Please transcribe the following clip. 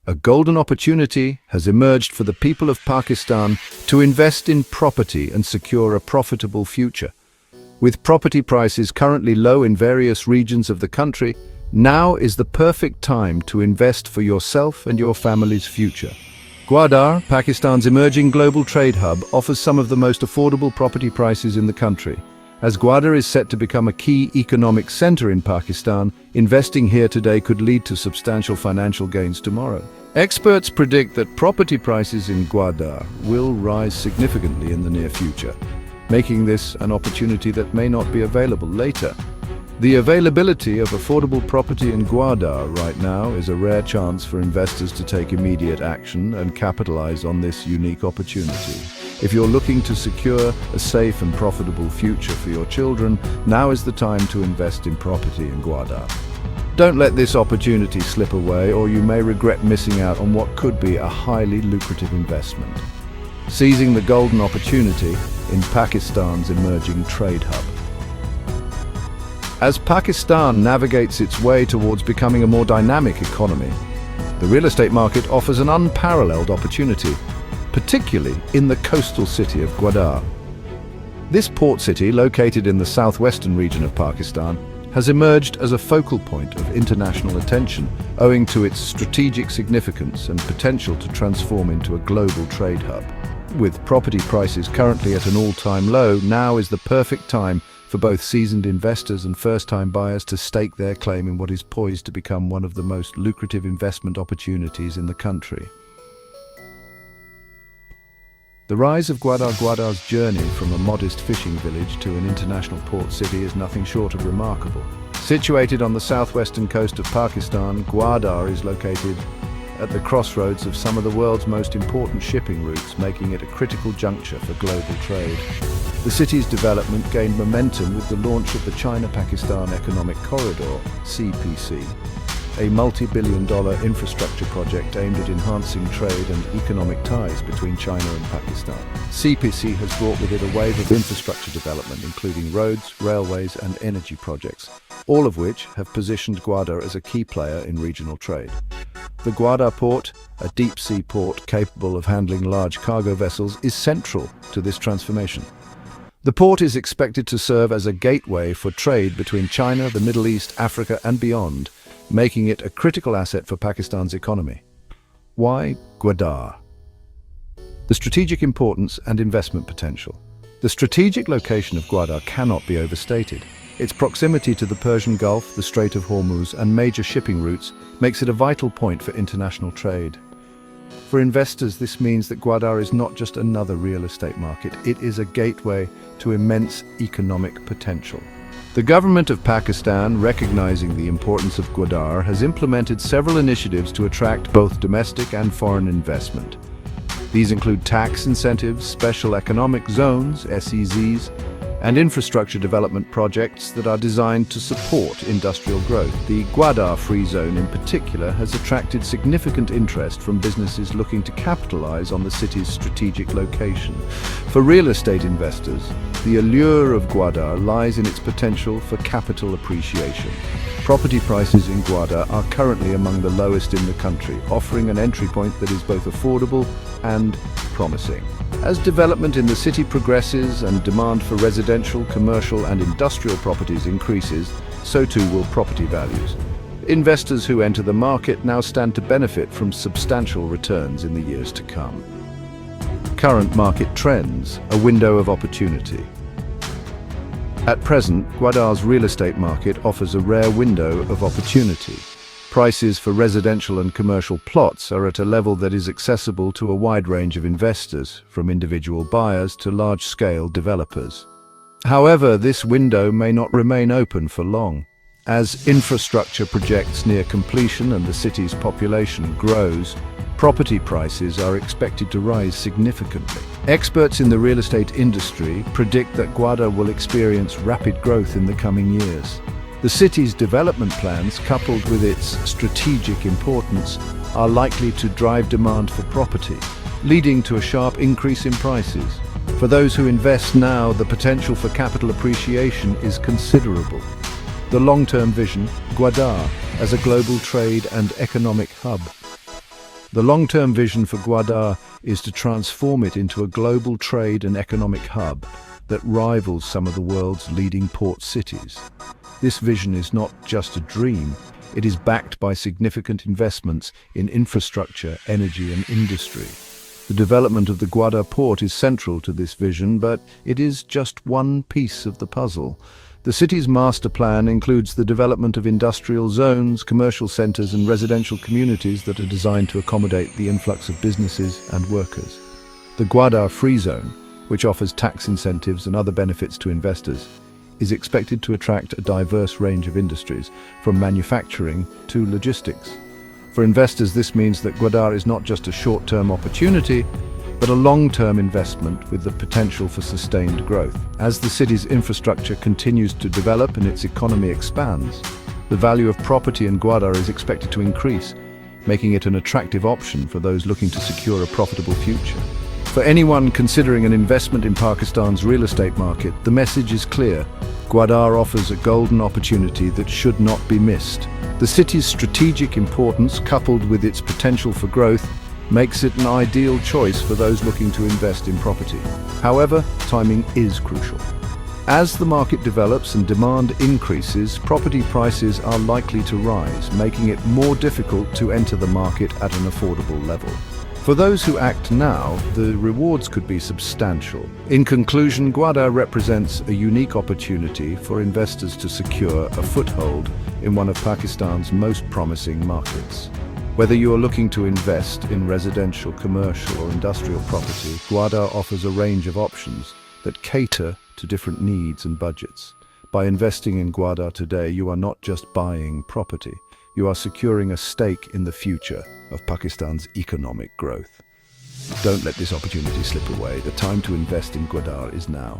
A golden opportunity has emerged for the people of Pakistan to invest in property and secure a profitable future. With property prices currently low in various regions of the country, now is the perfect time to invest for yourself and your family's future. Gwadar, Pakistan's emerging global trade hub, offers some of the most affordable property prices in the country. As Gwadar is set to become a key economic center in Pakistan, investing here today could lead to substantial financial gains tomorrow. Experts predict that property prices in Gwadar will rise significantly in the near future, making this an opportunity that may not be available later. The availability of affordable property in Gwadar right now is a rare chance for investors to take immediate action and capitalize on this unique opportunity. If you're looking to secure a safe and profitable future for your children, now is the time to invest in property in Gwadar. Don't let this opportunity slip away, or you may regret missing out on what could be a highly lucrative investment. Seizing the golden opportunity in Pakistan's emerging trade hub. As Pakistan navigates its way towards becoming a more dynamic economy, the real estate market offers an unparalleled opportunity, particularly in the coastal city of Gwadar. This port city, located in the southwestern region of Pakistan, has emerged as a focal point of international attention, owing to its strategic significance and potential to transform into a global trade hub. With property prices currently at an all-time low, now is the perfect time for both seasoned investors and first-time buyers to stake their claim in what is poised to become one of the most lucrative investment opportunities in the country. The rise of Gwadar's journey from a modest fishing village to an international port city is nothing short of remarkable. Situated on the southwestern coast of Pakistan, Gwadar is located at the crossroads of some of the world's most important shipping routes, making it a critical juncture for global trade. The city's development gained momentum with the launch of the China-Pakistan Economic Corridor, CPC, a multi-billion-dollar infrastructure project aimed at enhancing trade and economic ties between China and Pakistan. CPC has brought with it a wave of infrastructure development, including roads, railways, and energy projects, all of which have positioned Gwadar as a key player in regional trade. The Gwadar port, a deep-sea port capable of handling large cargo vessels, is central to this transformation. The port is expected to serve as a gateway for trade between China, the Middle East, Africa, and beyond, making it a critical asset for Pakistan's economy. Why Gwadar? The strategic importance and investment potential. The strategic location of Gwadar cannot be overstated. Its proximity to the Persian Gulf, the Strait of Hormuz, and major shipping routes makes it a vital point for international trade. For investors, this means that Gwadar is not just another real estate market, it is a gateway to immense economic potential. The government of Pakistan, recognizing the importance of Gwadar, has implemented several initiatives to attract both domestic and foreign investment. These include tax incentives, special economic zones, SEZs, and infrastructure development projects that are designed to support industrial growth. The Gwadar Free Zone in particular has attracted significant interest from businesses looking to capitalize on the city's strategic location. For real estate investors, the allure of Gwadar lies in its potential for capital appreciation. Property prices in Gwadar are currently among the lowest in the country, offering an entry point that is both affordable and promising. As development in the city progresses and demand for residential, commercial, and industrial properties increases, so too will property values. Investors who enter the market now stand to benefit from substantial returns in the years to come. Current market trends, a window of opportunity. At present, Gwadar's real estate market offers a rare window of opportunity. Prices for residential and commercial plots are at a level that is accessible to a wide range of investors, from individual buyers to large-scale developers. However, this window may not remain open for long. As infrastructure projects near completion and the city's population grows, property prices are expected to rise significantly. Experts in the real estate industry predict that Gwadar will experience rapid growth in the coming years. The city's development plans, coupled with its strategic importance, are likely to drive demand for property, leading to a sharp increase in prices. For those who invest now, the potential for capital appreciation is considerable. The long-term vision, Gwadar as a global trade and economic hub. The long-term vision for Gwadar is to transform it into a global trade and economic hub that rivals some of the world's leading port cities. This vision is not just a dream, it is backed by significant investments in infrastructure, energy and industry. The development of the Gwadar port is central to this vision, but it is just one piece of the puzzle. The city's master plan includes the development of industrial zones, commercial centers and residential communities that are designed to accommodate the influx of businesses and workers. The Gwadar Free Zone, which offers tax incentives and other benefits to investors, is expected to attract a diverse range of industries, from manufacturing to logistics. For investors, this means that Gwadar is not just a short-term opportunity, but a long-term investment with the potential for sustained growth. As the city's infrastructure continues to develop and its economy expands, the value of property in Gwadar is expected to increase, making it an attractive option for those looking to secure a profitable future. For anyone considering an investment in Pakistan's real estate market, the message is clear. Gwadar offers a golden opportunity that should not be missed. The city's strategic importance, coupled with its potential for growth, makes it an ideal choice for those looking to invest in property. However, timing is crucial. As the market develops and demand increases, property prices are likely to rise, making it more difficult to enter the market at an affordable level. For those who act now, the rewards could be substantial. In conclusion, Gwadar represents a unique opportunity for investors to secure a foothold in one of Pakistan's most promising markets. Whether you are looking to invest in residential, commercial or industrial property, Gwadar offers a range of options that cater to different needs and budgets. By investing in Gwadar today, you are not just buying property, you are securing a stake in the future of Pakistan's economic growth. Don't let this opportunity slip away. The time to invest in Gwadar is now.